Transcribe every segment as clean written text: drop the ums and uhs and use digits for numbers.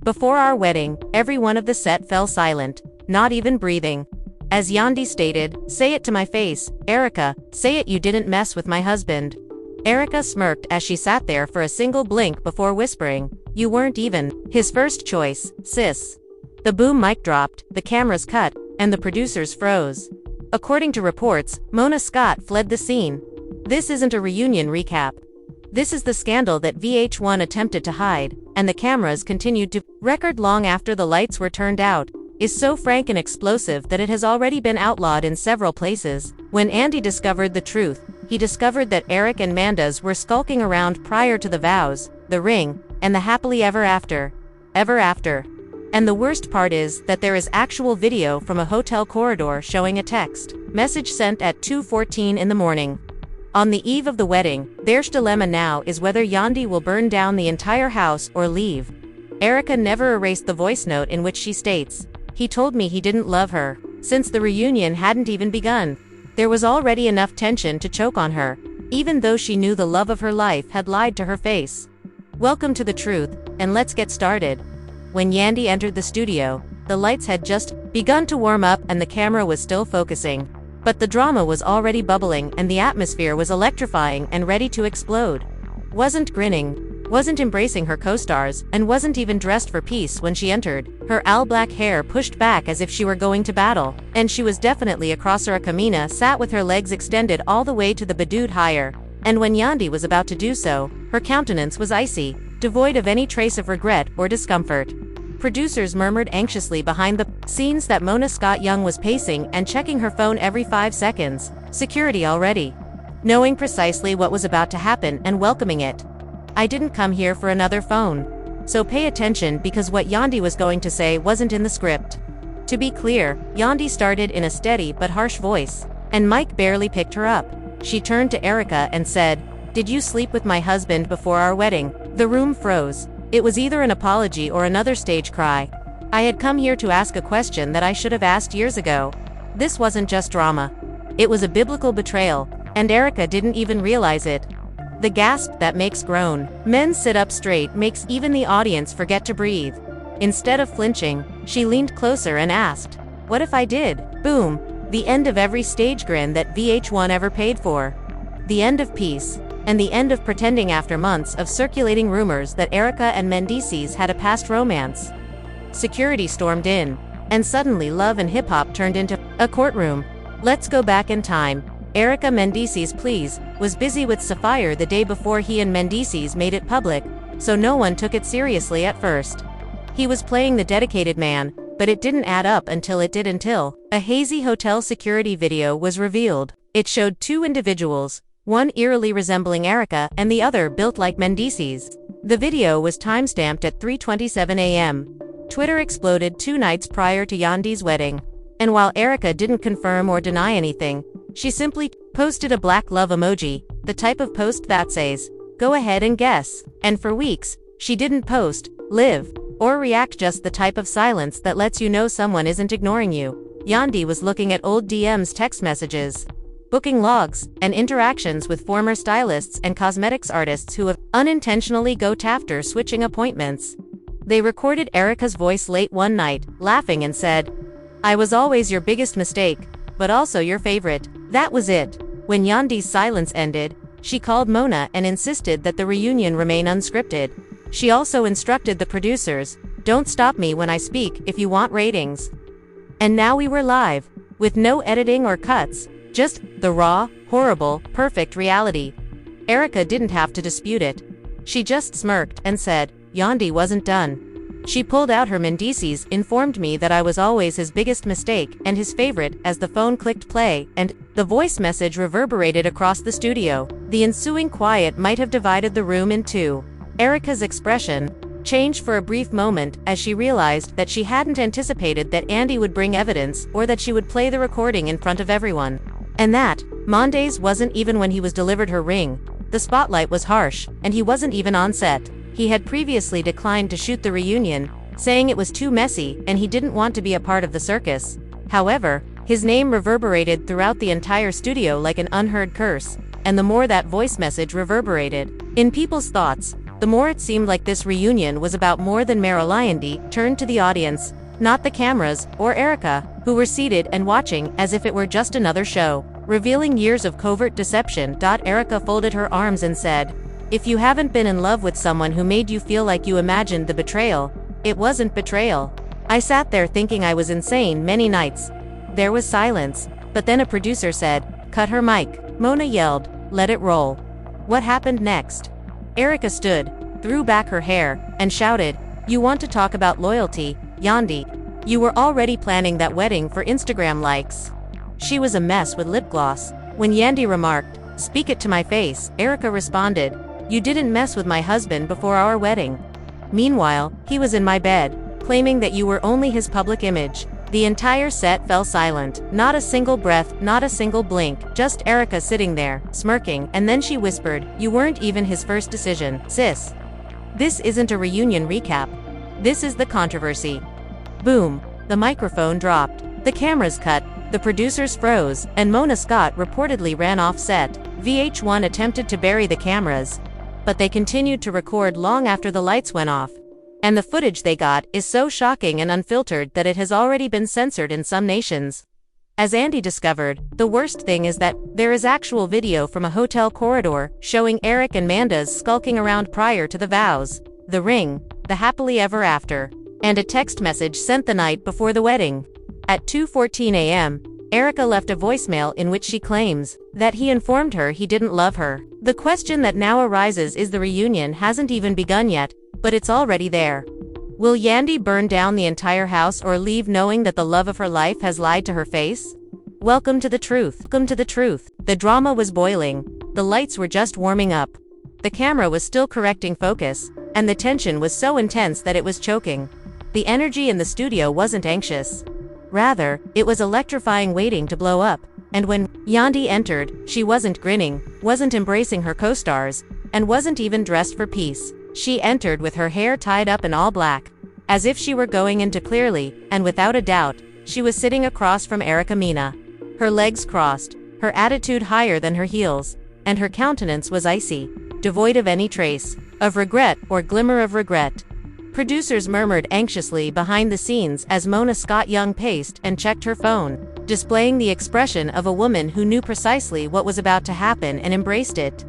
Before our wedding, everyone of the set fell silent, not even breathing. As Yandy stated, "Say it to my face, Erica, say it, you didn't mess with my husband." Erica smirked as she sat there for a single blink before whispering, "You weren't even his first choice, sis." The boom mic dropped, the cameras cut, and the producers froze. According to reports, Mona Scott fled the scene. This isn't a reunion recap. This is the scandal that VH1 attempted to hide, and the cameras continued to record long after the lights were turned out. Is so frank and explosive that it has already been outlawed in several places. When Andy discovered the truth, he discovered that Eric and Mendeecees were skulking around prior to the vows, the ring, and the happily ever after. Ever after. And the worst part is that there is actual video from a hotel corridor showing a text message sent at 2:14 in the morning. On the eve of the wedding, their dilemma now is whether Yandy will burn down the entire house or leave. Erica never erased the voice note in which she states, "He told me he didn't love her." Since the reunion hadn't even begun, there was already enough tension to choke on her, even though she knew the love of her life had lied to her face. Welcome to the truth, and let's get started. When Yandy entered the studio, the lights had just begun to warm up and the camera was still focusing. But the drama was already bubbling and the atmosphere was electrifying and ready to explode. Wasn't grinning, wasn't embracing her co-stars, and wasn't even dressed for peace when she entered, her all-black hair pushed back as if she were going to battle, and she was definitely across her Kamina sat with her legs extended all the way to the Badood higher, and when Yandy was about to do so, her countenance was icy, devoid of any trace of regret or discomfort. Producers murmured anxiously behind the scenes that Mona Scott Young was pacing and checking her phone every 5 seconds, security already. Knowing precisely what was about to happen and welcoming it. "I didn't come here for another phone. So pay attention because what Yandy was going to say wasn't in the script." To be clear, Yandy started in a steady but harsh voice, and Mike barely picked her up. She turned to Erica and said, "Did you sleep with my husband before our wedding?" The room froze. It was either an apology or another stage cry. "I had come here to ask a question that I should have asked years ago." This wasn't just drama. It was a biblical betrayal, and Erica didn't even realize it. The gasp that makes grown men sit up straight makes even the audience forget to breathe. Instead of flinching, she leaned closer and asked, "What if I did?" Boom. The end of every stage grin that VH1 ever paid for. The end of peace. And the end of pretending after months of circulating rumors that Erica and Mendeecees had a past romance. Security stormed in, and suddenly love and hip-hop turned into a courtroom. Let's go back in time. Erica Mendeecees, please, was busy with Sapphire the day before he and Mendeecees made it public, so no one took it seriously at first. He was playing the dedicated man, but it didn't add up until a hazy hotel security video was revealed. It showed 2 individuals, one eerily resembling Erica and the other built like Mendeecees. The video was timestamped at 3:27 a.m. Twitter exploded 2 nights prior to Yandy's wedding. And while Erica didn't confirm or deny anything, she simply posted a black love emoji, the type of post that says, "Go ahead and guess." And for weeks, she didn't post, live, or react, just the type of silence that lets you know someone isn't ignoring you. Yandy was looking at old DMs, text messages, booking logs, and interactions with former stylists and cosmetics artists who have unintentionally got after switching appointments. They recorded Erica's voice late one night, laughing and said, "I was always your biggest mistake, but also your favorite." That was it. When Yandy's silence ended, she called Mona and insisted that the reunion remain unscripted. She also instructed the producers, "Don't stop me when I speak if you want ratings." And now we were live, with no editing or cuts. Just the raw, horrible, perfect reality. Erica didn't have to dispute it. She just smirked and said, "Yandy wasn't done." She pulled out her Mendeecees, informed me that I was always his biggest mistake and his favorite as the phone clicked play, and the voice message reverberated across the studio. The ensuing quiet might have divided the room in 2. Erica's expression changed for a brief moment as she realized that she hadn't anticipated that Andy would bring evidence or that she would play the recording in front of everyone. And that Mondays wasn't even when he was delivered her ring. The spotlight was harsh, and he wasn't even on set. He had previously declined to shoot the reunion, saying it was too messy and he didn't want to be a part of the circus. However, his name reverberated throughout the entire studio like an unheard curse, and the more that voice message reverberated in people's thoughts, the more it seemed like this reunion was about more than Yandy turned to the audience, not the cameras, or Erica, who were seated and watching as if it were just another show, revealing years of covert deception. Erica folded her arms and said, "If you haven't been in love with someone who made you feel like you imagined the betrayal, it wasn't betrayal." I sat there thinking I was insane many nights. There was silence, but then a producer said, "Cut her mic." Mona yelled, "Let it roll." What happened next? Erica stood, threw back her hair, and shouted, "You want to talk about loyalty, Yandy? You were already planning that wedding for Instagram likes." She was a mess with lip gloss. When Yandy remarked, "Speak it to my face," Erica responded, "You didn't mess with my husband before our wedding." Meanwhile, he was in my bed, claiming that you were only his public image. The entire set fell silent. Not a single breath, not a single blink, just Erica sitting there, smirking, and then she whispered, "You weren't even his first decision, sis." This isn't a reunion recap. This is the controversy. Boom. The microphone dropped. The cameras cut, the producers froze, and Mona Scott reportedly ran off set. VH1 attempted to bury the cameras, but they continued to record long after the lights went off. And the footage they got is so shocking and unfiltered that it has already been censored in some nations. As Andy discovered, the worst thing is that there is actual video from a hotel corridor showing Eric and Mendeecees skulking around prior to the vows, the ring, the happily ever after, and a text message sent the night before the wedding. At 2:14 a.m., Erica left a voicemail in which she claims that he informed her he didn't love her. The question that now arises is the reunion hasn't even begun yet, but it's already there. Will Yandy burn down the entire house or leave knowing that the love of her life has lied to her face? Welcome to the truth. Welcome to the truth. The drama was boiling. The lights were just warming up. The camera was still correcting focus, and the tension was so intense that it was choking. The energy in the studio wasn't anxious. Rather, it was electrifying, waiting to blow up. And when Yandy entered, she wasn't grinning, wasn't embracing her co-stars, and wasn't even dressed for peace. She entered with her hair tied up in all black, as if she were going into clearly, and without a doubt, she was sitting across from Erica Mena. Her legs crossed, her attitude higher than her heels, and her countenance was icy, devoid of any trace of regret or glimmer of regret. Producers murmured anxiously behind the scenes as Mona Scott Young paced and checked her phone, displaying the expression of a woman who knew precisely what was about to happen and embraced it.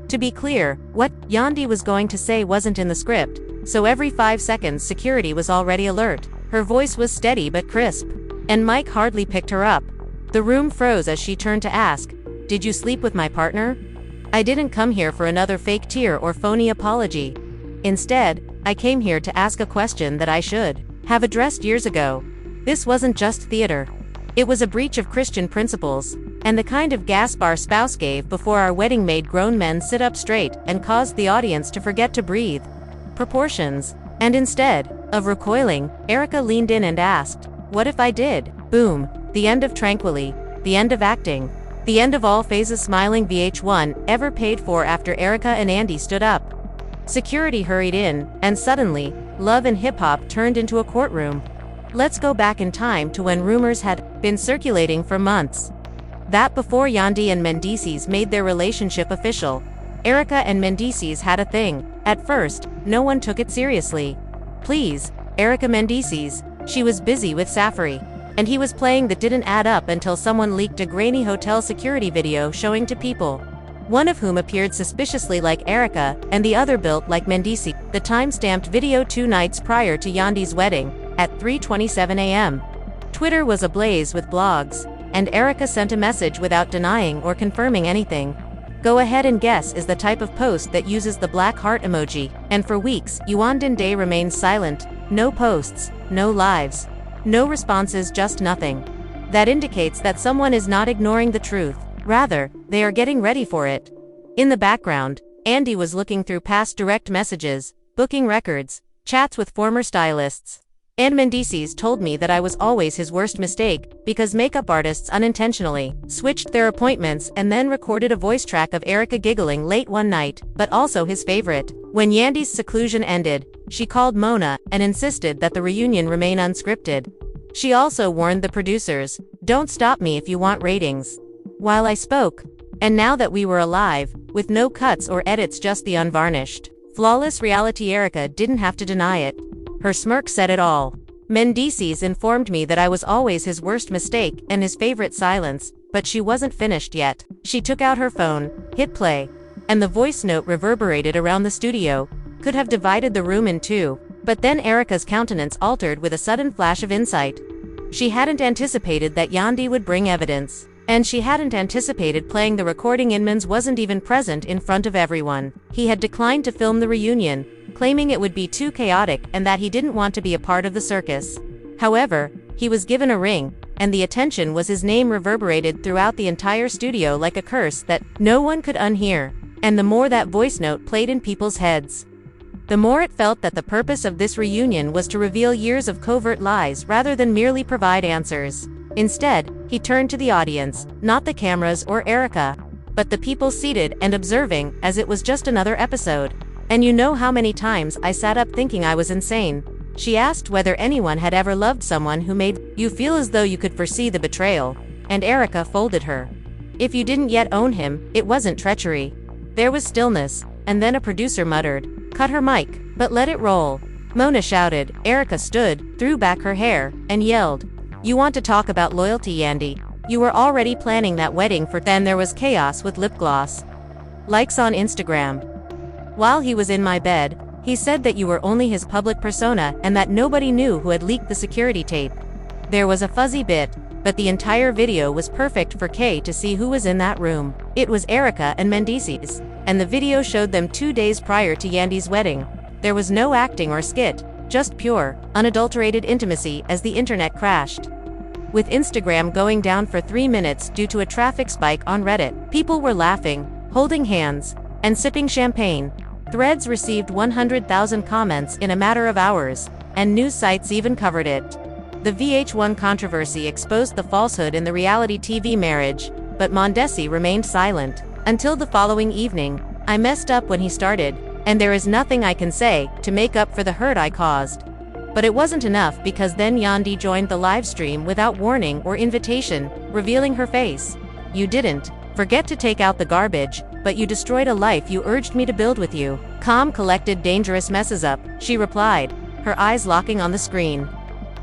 To be clear, what Yandy was going to say wasn't in the script, so every 5 seconds security was already alert. Her voice was steady but crisp, and Mike hardly picked her up. The room froze as she turned to ask, "Did you sleep with my partner?" "I didn't come here for another fake tear or phony apology. Instead, I came here to ask a question that I should have addressed years ago. This wasn't just theater. It was a breach of Christian principles, and the kind of gasp our spouse gave before our wedding made grown men sit up straight and caused the audience to forget to breathe. Proportions. And instead of recoiling, Erica leaned in and asked, "What if I did?" Boom. The end of tranquility. The end of acting. The end of all phases. Smiling VH1 ever paid for. After Erica and Andy stood up, security hurried in, and suddenly, love and hip-hop turned into a courtroom. Let's go back in time to when rumors had been circulating for months. That before Yandy and Mendeecees made their relationship official, Erica and Mendeecees had a thing. At first, no one took it seriously. Please, Erica Mendeecees, she was busy with Safari, and he was playing. That didn't add up until someone leaked a grainy hotel security video showing two people, one of whom appeared suspiciously like Erica, and the other built like Mendeecees. The time-stamped video 2 nights prior to Yandy's wedding, at 3:27 a.m. Twitter was ablaze with blogs, and Erica sent a message without denying or confirming anything. Go ahead and guess is the type of post that uses the black heart emoji, and for weeks, Yuan Day remains silent. No posts, no lives, no responses, just nothing. That indicates that someone is not ignoring the truth. Rather, they are getting ready for it. In the background, Andy was looking through past direct messages, booking records, chats with former stylists. And Mendeecees told me that I was always his worst mistake, because makeup artists unintentionally switched their appointments and then recorded a voice track of Erica giggling late one night, but also his favorite. When Yandy's seclusion ended, she called Mona and insisted that the reunion remain unscripted. She also warned the producers, "Don't stop me if you want ratings." While I spoke. And now that we were alive, with no cuts or edits, just the unvarnished Flawless reality. Erica didn't have to deny it. Her smirk said it all. Mendeecees informed me that I was always his worst mistake and his favorite silence, but she wasn't finished yet. She took out her phone, hit play, and the voice note reverberated around the studio. Could have divided the room in two. But then Erica's countenance altered with a sudden flash of insight. She hadn't anticipated that Yandy would bring evidence. And she hadn't anticipated playing the recording. Inmans wasn't even present in front of everyone. He had declined to film the reunion, claiming it would be too chaotic and that he didn't want to be a part of the circus. However, he was given a ring, and the attention was his name reverberated throughout the entire studio like a curse that no one could unhear. And the more that voice note played in people's heads, the more it felt that the purpose of this reunion was to reveal years of covert lies rather than merely provide answers. Instead, he turned to the audience, not the cameras or Erica, but the people seated and observing, as it was just another episode. And you know how many times I sat up thinking I was insane? She asked whether anyone had ever loved someone who made you feel as though you could foresee the betrayal, and Erica folded her. If you didn't yet own him, it wasn't treachery. There was stillness, and then a producer muttered, "Cut her mic, but let it roll." Mona shouted. Erica stood, threw back her hair, and yelled, "You want to talk about loyalty, Yandy? You were already planning that wedding for." Then there was chaos with lip gloss. Likes on Instagram. While he was in my bed, he said that you were only his public persona and that nobody knew who had leaked the security tape. There was a fuzzy bit, but the entire video was perfect for Kay to see who was in that room. It was Erica and Mendeecees, and the video showed them 2 days prior to Yandy's wedding. There was no acting or skit, just pure, unadulterated intimacy as the internet crashed. With Instagram going down for 3 minutes due to a traffic spike on Reddit, people were laughing, holding hands, and sipping champagne. Threads received 100,000 comments in a matter of hours, and news sites even covered it. The VH1 controversy exposed the falsehood in the reality TV marriage, but Mendeecees remained silent. Until the following evening, "I messed up when he started, and there is nothing I can say to make up for the hurt I caused." But it wasn't enough because then Yandy joined the live stream without warning or invitation, revealing her face. "You didn't forget to take out the garbage, but you destroyed a life you urged me to build with you." Calm, collected, dangerous messes up, she replied, her eyes locking on the screen.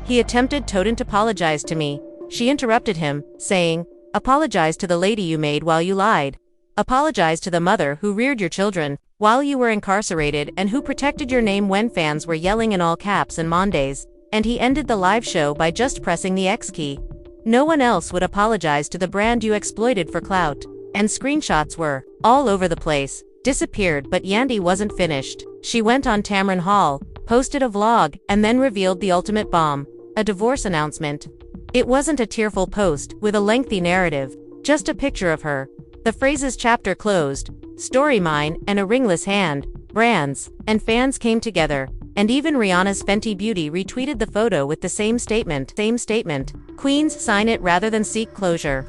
"He attempted to apologize to me." She interrupted him, saying, "Apologize to the lady you made while you lied. Apologize to the mother who reared your children while you were incarcerated and who protected your name when fans were yelling in all caps and Mondays." And he ended the live show by just pressing the X key. "No one else would apologize to the brand you exploited for clout." And screenshots were all over the place, disappeared, but Yandy wasn't finished. She went on Tamron Hall, posted a vlog, and then revealed the ultimate bomb, a divorce announcement. It wasn't a tearful post with a lengthy narrative, just a picture of her. The phrases "chapter closed," "story mine," and "a ringless hand," brands, and fans came together, and even Rihanna's Fenty Beauty retweeted the photo with the same statement. Queens sign it rather than seek closure.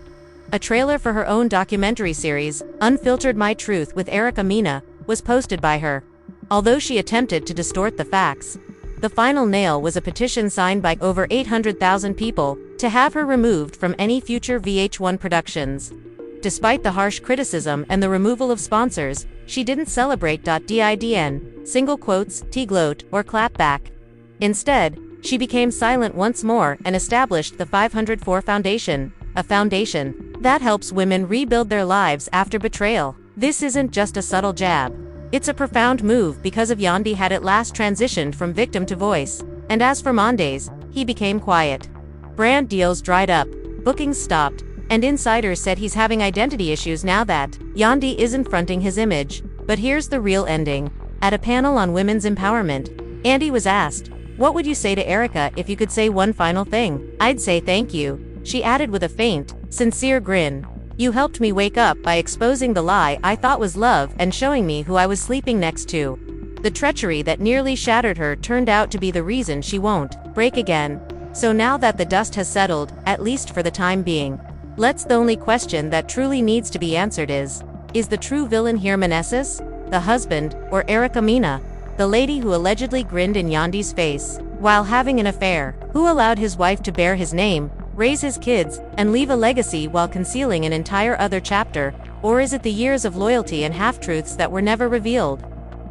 A trailer for her own documentary series, Unfiltered My Truth with Erica Mena, was posted by her. Although she attempted to distort the facts, the final nail was a petition signed by over 800,000 people to have her removed from any future VH1 productions. Despite the harsh criticism and the removal of sponsors, she didn't celebrate .didn, single quotes, t-gloat, or clap back. Instead, she became silent once more and established the 504 Foundation, a foundation that helps women rebuild their lives after betrayal. This isn't just a subtle jab. It's a profound move because of Yandy had at last transitioned from victim to voice. And as for Mondays, he became quiet. Brand deals dried up, bookings stopped, and insiders said he's having identity issues now that Yandy isn't fronting his image. But here's the real ending. At a panel on women's empowerment, Yandy was asked, "What would you say to Erica if you could say one final thing?" "I'd say thank you," she added with a faint, sincere grin. "You helped me wake up by exposing the lie I thought was love and showing me who I was sleeping next to." The treachery that nearly shattered her turned out to be the reason she won't break again. So now that the dust has settled, at least for the time being, the only question that truly needs to be answered is the true villain here Mendeecees, the husband, or Erica Mena, the lady who allegedly grinned in Yandy's face while having an affair, who allowed his wife to bear his name, raise his kids, and leave a legacy while concealing an entire other chapter? Or is it the years of loyalty and half-truths that were never revealed?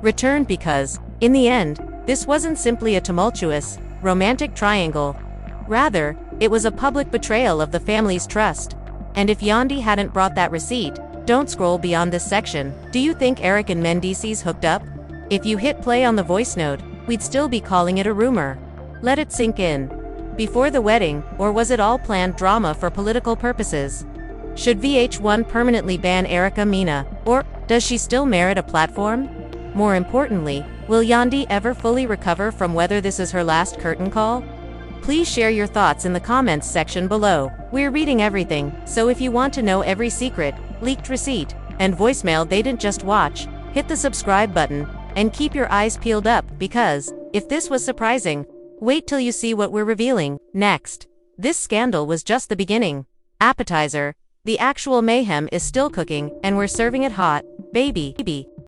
returned because, in the end, this wasn't simply a tumultuous, romantic triangle. Rather, it was a public betrayal of the family's trust. And if Yandy hadn't brought that receipt, don't scroll beyond this section. Do you think Eric and Mendeecees hooked up? If you hit play on the voice note, we'd still be calling it a rumor. Let it sink in. Before the wedding, or was it all planned drama for political purposes? Should VH1 permanently ban Erica Mena, or does she still merit a platform? More importantly, will Yandy ever fully recover from whether this is her last curtain call? Please share your thoughts in the comments section below. We're reading everything, so if you want to know every secret, leaked receipt, and voicemail they didn't just watch, hit the subscribe button, and keep your eyes peeled up because, if this was surprising, wait till you see what we're revealing next. This scandal was just the beginning. Appetizer, the actual mayhem is still cooking, and we're serving it hot, baby.